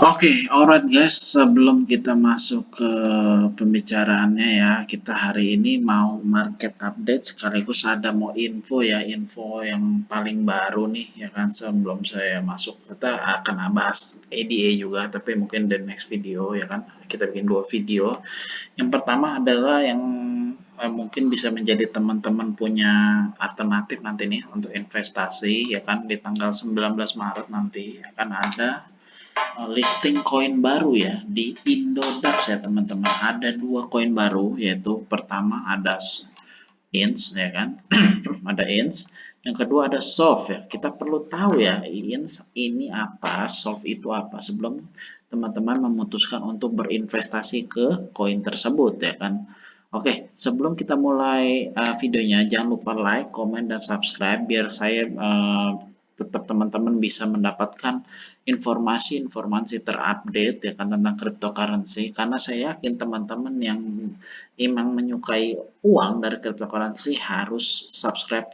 Oke, alright guys, sebelum kita masuk ke pembicaraannya ya, kita hari ini mau market update sekaligus ada mau info ya, info yang paling baru nih ya kan sebelum saya masuk. Kita akan bahas ADA juga, tapi mungkin the next video ya kan. Kita bikin dua video. Yang pertama adalah yang mungkin bisa menjadi teman-teman punya alternatif nanti nih untuk investasi ya kan di tanggal 19 Maret nanti akan ada listing koin baru ya di Indodax ya teman-teman. Ada dua koin baru yaitu pertama ada INS ya kan, ada INS. Yang kedua ada SOF ya. Kita perlu tahu ya INS ini apa, SOF itu apa sebelum teman-teman memutuskan untuk berinvestasi ke koin tersebut ya kan. Oke, sebelum kita mulai videonya, jangan lupa like, comment, dan subscribe biar saya tetap teman-teman bisa mendapatkan informasi-informasi terupdate ya kan tentang cryptocurrency karena saya yakin teman-teman yang memang menyukai uang dari cryptocurrency harus subscribe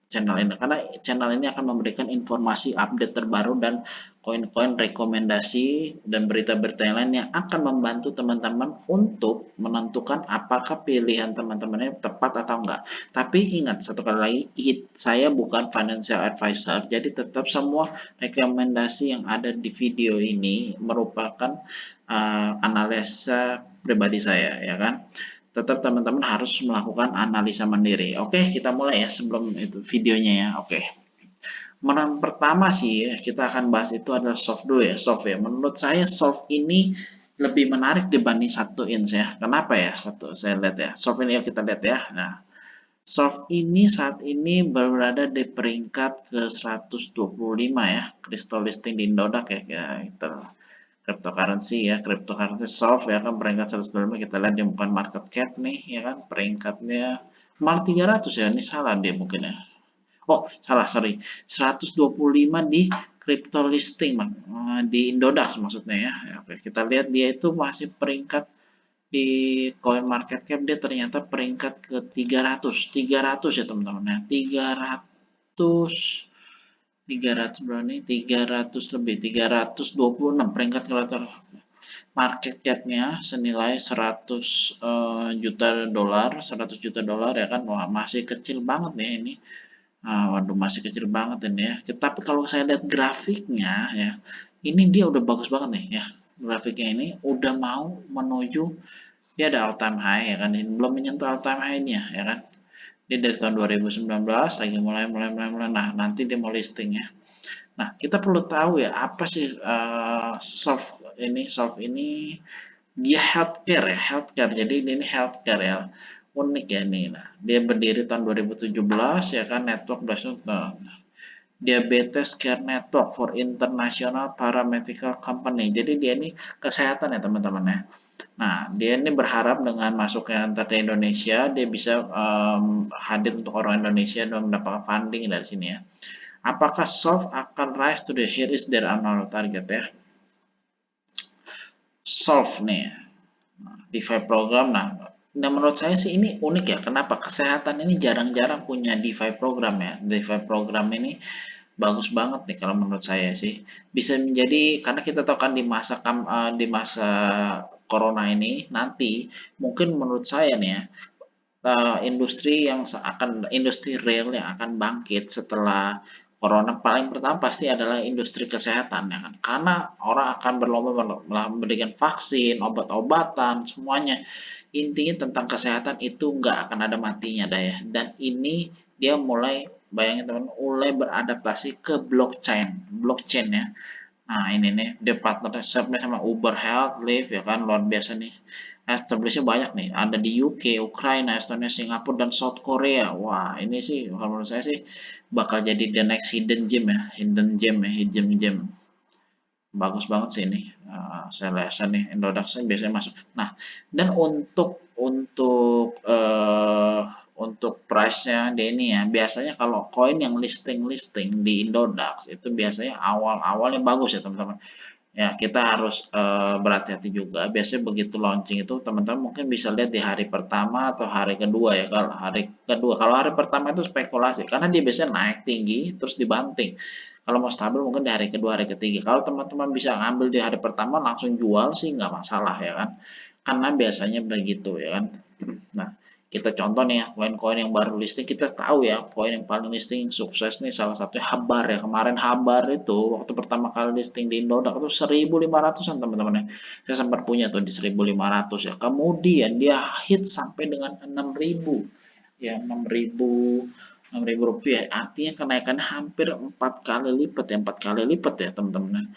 channel ini karena channel ini akan memberikan informasi update terbaru dan koin-koin rekomendasi dan berita-berita yang lain yang akan membantu teman-teman untuk menentukan apakah pilihan teman-teman ini tepat atau enggak. Tapi ingat satu kali lagi, saya bukan financial advisor, jadi tetap semua rekomendasi yang ada di video ini merupakan analisa pribadi saya, ya kan? Tetap teman-teman harus melakukan analisa mandiri. Oke, kita mulai ya sebelum itu videonya ya. Oke. Menurut pertama sih kita akan bahas itu adalah soft dulu ya, soft ya. Menurut saya soft ini lebih menarik dibanding satu inch ya. Kenapa ya? Satu saya lihat ya. Soft ini yuk kita lihat ya. Nah, soft ini saat ini berada di peringkat ke 125 ya. Crystal listing di Indodax ya. Kita cryptocurrency soft ya kan peringkat 125 kita lihat dia bukan market cap nih ya kan peringkatnya malah 300 ya ini salah dia mungkin ya. Oh, salah, sorry. 125 di crypto listing, di Indodax maksudnya ya. Oke, kita lihat dia itu masih peringkat di coin market cap dia ternyata peringkat ke 300. 300 ya teman-teman ya. 300 300 berapa nih? 300 lebih, 326 peringkat kreator. Market cap-nya senilai 100 juta dolar, 100 juta dolar ya kan. Wah, masih kecil banget ya ini. Waduh masih kecil banget ini ya. Tapi kalau saya lihat grafiknya ya, ini dia udah bagus banget nih ya. Grafiknya ini udah mau menuju dia ada all time high ya kan. Ini belum menyentuh all time high-nya ya kan. Dia dari tahun 2019 lagi mulai. Nah, nanti dia mau listing ya. Nah, kita perlu tahu ya apa sih soft ini dia healthcare ya, healthcare. Jadi ini healthcare ya. Unik ya ini. Nah, dia berdiri tahun 2017 ya kan network Diabetes Care Network for International Paramedical Company. Jadi dia ini kesehatan ya teman-teman ya. Nah, dia ini berharap dengan masuknya antar di Indonesia, dia bisa hadir untuk orang Indonesia dan mendapatkan funding dari sini ya. Apakah soft akan rise to the here is their annual target ya? Soft nih, DeFi program. Nah, menurut saya sih ini unik ya. Kenapa? Kesehatan ini jarang-jarang punya DeFi program ya. DeFi program ini bagus banget nih kalau menurut saya sih. Bisa menjadi karena kita tahu kan di masa corona ini nanti mungkin menurut saya nih ya industri real yang akan bangkit setelah corona paling pertama pasti adalah industri kesehatan ya kan karena orang akan berlomba memberikan vaksin obat-obatan semuanya intinya tentang kesehatan itu nggak akan ada matinya dah ya dan ini dia mulai bayangin teman mulai beradaptasi ke blockchain blockchain ya. Nah, ini nih, dia partnership sama Uber Health, Lyft, ya kan, luar biasa nih. Establishnya banyak nih, ada di UK, Ukraina, Estonia, Singapura, dan South Korea. Wah, ini sih, kalau menurut saya sih, bakal jadi the next hidden gem ya, hidden gem ya, hidden gem. Bagus banget sih ini. Saya rasa nih, Indodax biasanya masuk. Nah, dan untuk price-nya di ini ya, biasanya kalau koin yang listing di Indodax itu biasanya awal-awalnya bagus ya teman-teman. Ya, kita harus berhati-hati juga. Biasanya begitu launching itu teman-teman mungkin bisa lihat di hari pertama atau hari kedua ya. Kalau hari pertama itu spekulasi karena dia biasanya naik tinggi terus dibanting. Kalau mau stabil mungkin di hari kedua, hari ketiga. Kalau teman-teman bisa ngambil di hari pertama langsung jual sih nggak masalah ya kan. Karena biasanya begitu ya kan. Nah, kita contoh nih ya, koin-koin yang baru listing, kita tahu ya, koin yang paling listing sukses nih salah satunya Habar ya. Kemarin Habar itu waktu pertama kali listing di Indodax itu 1.500-an teman-teman ya. Saya sempat punya tuh di 1.500 ya. Kemudian dia hit sampai dengan 6.000 ya, 6.000 rupiah. Artinya kenaikannya hampir 4 kali lipat ya, 4 kali lipat ya teman-teman.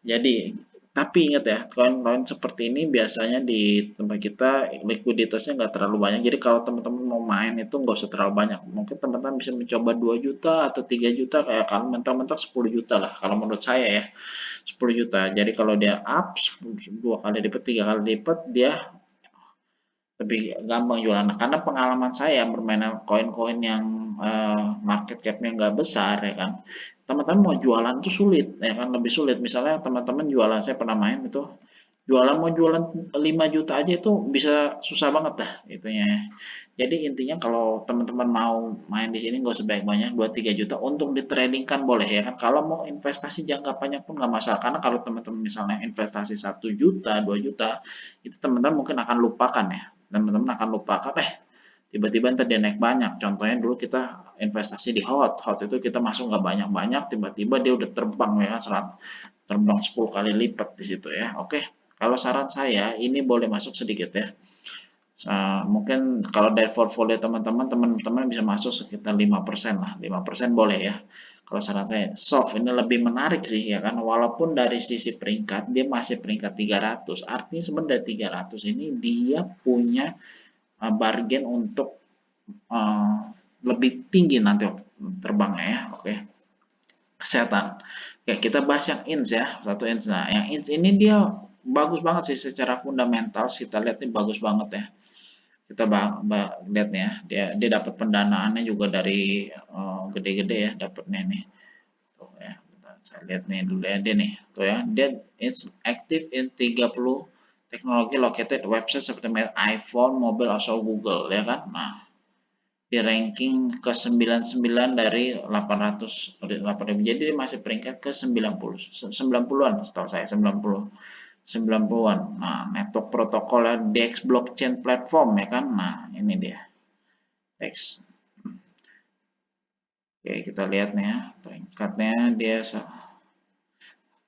Jadi, tapi ingat ya, koin-koin seperti ini biasanya di tempat kita likuiditasnya nggak terlalu banyak. Jadi kalau teman-teman mau main itu nggak usah terlalu banyak. Mungkin teman-teman bisa mencoba 2 juta atau 3 juta, kayak kalau mentok-mentok 10 juta lah. Kalau menurut saya ya, 10 juta. Jadi kalau dia up 2 kali lipat, 3 kali lipat, dia lebih gampang jualan. Karena pengalaman saya bermain koin-koin yang market capnya nggak besar ya kan, teman-teman mau jualan tuh sulit ya kan, lebih sulit. Misalnya teman-teman jualan, saya pernah main itu, jualan mau jualan 5 juta aja itu bisa susah banget dah itunya ya. Jadi intinya kalau teman-teman mau main di sini nggak usah banyak-banyak, 2-3 juta untuk di trading kan boleh ya kan. Kalau mau investasi jangka panjang pun nggak masalah, karena kalau teman-teman misalnya investasi 1 juta 2 juta, itu teman-teman mungkin akan lupakan ya, teman-teman akan lupakan tiba-tiba ntar dia naik banyak. Contohnya dulu kita investasi di hot itu kita masuk nggak banyak-banyak, tiba-tiba dia udah terbang ya kan, terbang 10 kali lipat di situ ya. Oke, kalau saran saya ini boleh masuk sedikit ya. Mungkin kalau dari portfolio teman-teman bisa masuk sekitar 5% lah, 5% boleh ya. Kalau saran saya, soft ini lebih menarik sih ya kan, walaupun dari sisi peringkat dia masih peringkat 300, artinya sebenarnya dari 300 ini dia punya bargain untuk uh, lebih tinggi nanti terbangnya ya. Oke, kesehatan. Oke, kita bahas yang ins ya, satu ins. Nah, yang ins ini dia bagus banget sih secara fundamental. Kita lihat nih bagus banget ya. Kita lihat nih ya, dia dapat pendanaannya juga dari gede-gede ya, dapatnya nih. Tuh ya, saya lihat nih dulu ya, dia nih. Tuh ya, dia is active in 30 teknologi located website seperti iPhone, mobil, asal Google ya kan. Nah, di ranking ke 99 dari 800, 8.000. Jadi dia masih peringkat ke 90-an setahu saya, 90-an. Nah, network protokolnya DEX blockchain platform ya kan. Nah, ini dia. DEX. Oke, kita lihat nih ya. Peringkatnya dia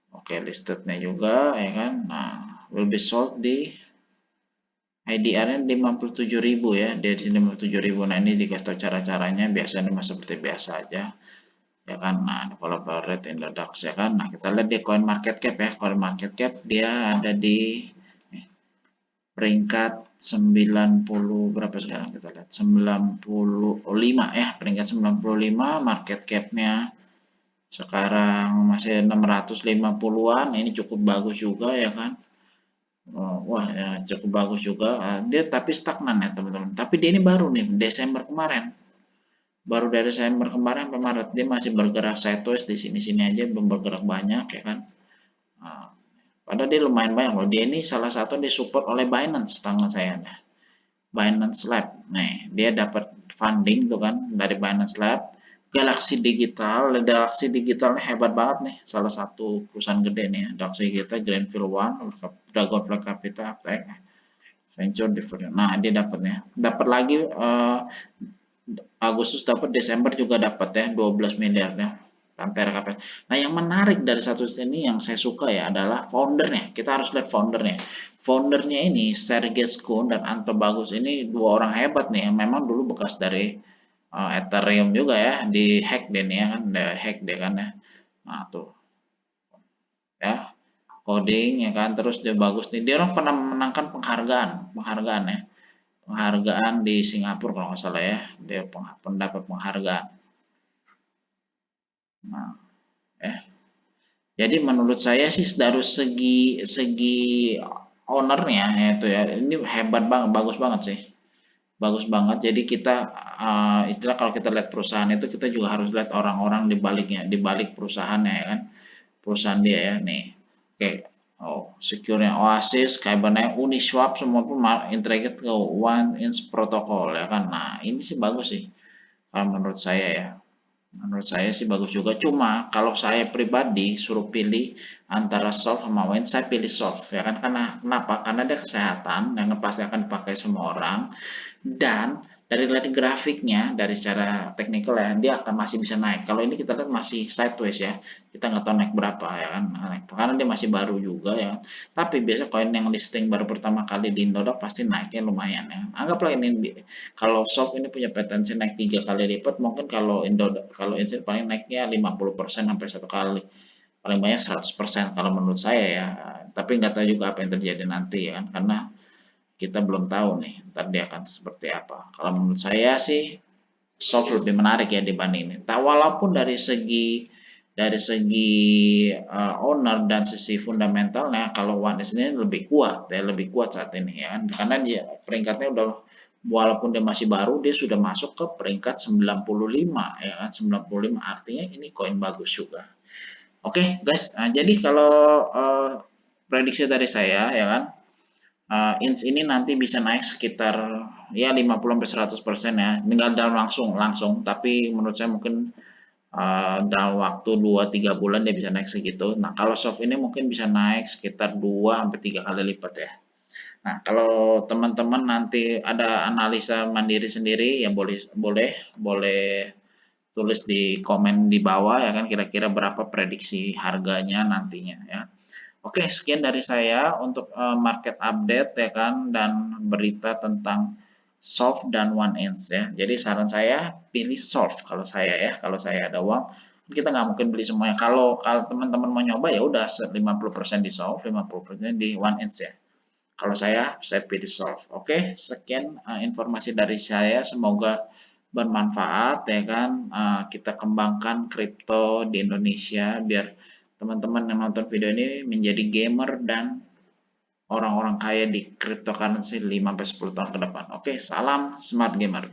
oke, listednya juga ya kan. Nah, will be sold di IDR-nya 57.000 ya, dari sini 57.000. Nah, ini dikasih tahu cara-caranya, biasanya mah seperti biasa aja ya kan. Nah, collaborate Indodax ya kan. Nah, kita lihat di coin market cap ya. Coin market cap dia ada di peringkat 90 berapa sekarang, kita lihat 95 ya, peringkat 95. Market capnya sekarang masih 650-an. Ini cukup bagus juga ya kan. Wah ya, cukup bagus juga. Dia tapi stagnan ya teman-teman, tapi dia ini baru nih Desember kemarin, baru dari Desember kemarin sampai Maret dia masih bergerak sideways di sini-sini aja, belum bergerak banyak ya kan. Nah, padahal dia lumayan banyak loh. Dia ini salah satu disupport oleh Binance, tangan saya nih. Binance Lab. Nih, dia dapat funding tuh kan dari Binance Lab. Galaxy Digital hebat banget nih. Salah satu perusahaan gede nih ya. Galaxy Digital, Greenfield One, Dragonfly Capital, Aptek, Venture Different. Nah, dia dapatnya. Dapat lagi Agustus dapat, Desember juga dapat ya, 12 miliar ya. Pantera Capital. Nah, yang menarik dari satu ini yang saya suka ya adalah foundernya. Kita harus lihat foundernya. Foundernya ini Sergey Skun dan Anto Bagus, ini dua orang hebat nih yang memang dulu bekas dari Ethereum juga ya, di hack deh nih ya kan, hack deh kan ya. Nah, tuh ya, coding ya kan, terus dia bagus nih. Dia orang pernah menangkan penghargaan ya. Penghargaan di Singapura kalau nggak salah ya. Dia pendapat penghargaan. Nah, ya. Jadi menurut saya sih dari segi segi ownernya ya itu ya, ini hebat banget, bagus banget sih. Bagus banget. Jadi kita istilah kalau kita lihat perusahaan itu kita juga harus lihat orang-orang di baliknya, di balik perusahaannya ya kan. Perusahaan dia ya nih. Oke. Oh, secure Oasis, Kybernetic, Uniswap semua pun integrated ke One Inch Protocol ya kan. Nah, ini sih bagus sih kalau menurut saya ya. Menurut saya sih bagus juga. Cuma kalau saya pribadi suruh pilih antara soft sama wine, saya pilih soft ya kan. Karena kenapa? Karena dia kesehatan yang pasti akan dipakai semua orang. Dan dari lihat grafiknya, dari secara teknikal ya, dia akan masih bisa naik. Kalau ini kita lihat masih sideways ya, kita nggak tahu naik berapa ya kan, karena dia masih baru juga ya. Tapi biasa koin yang listing baru pertama kali di Indodax pasti naiknya lumayan ya. Anggaplah ini kalau soft ini punya potensi naik 3 kali lipat, mungkin kalau Indodax, kalau Insil paling naiknya 50% sampai 1 kali, paling banyak 100% kalau menurut saya ya. Tapi nggak tahu juga apa yang terjadi nanti ya kan, karena kita belum tahu nih ntar dia akan seperti apa. Kalau menurut saya sih soft lebih menarik ya dibanding ini. Tak walaupun dari segi owner dan sisi fundamentalnya kalau One is ini lebih kuat ya, lebih kuat saat ini ya kan, karena dia peringkatnya udah, walaupun dia masih baru, dia sudah masuk ke peringkat 95 ya kan, 95 artinya ini koin bagus juga. Oke guys, nah, jadi kalau prediksi dari saya ya kan, INS ini nanti bisa naik sekitar ya 50 sampai 100% ya. Tinggal dalam langsung, tapi menurut saya mungkin dalam waktu 2-3 bulan dia bisa naik segitu. Nah, kalau soft ini mungkin bisa naik sekitar 2 sampai 3 kali lipat ya. Nah, kalau teman-teman nanti ada analisa mandiri sendiri ya boleh boleh boleh tulis di komen di bawah ya kan, kira-kira berapa prediksi harganya nantinya ya. Oke, sekian dari saya untuk market update ya kan, dan berita tentang soft dan one inch ya. Jadi saran saya pilih soft kalau saya ya. Kalau saya ada uang, kita nggak mungkin beli semuanya. Kalau kalau teman-teman mau nyoba ya udah 50% di soft, 50% di one inch ya. Kalau saya pilih soft. Oke, sekian informasi dari saya. Semoga bermanfaat ya kan. Kita kembangkan kripto di Indonesia biar teman-teman yang nonton video ini menjadi gamer dan orang-orang kaya di cryptocurrency 5-10 tahun ke depan. Oke, salam smart gamer.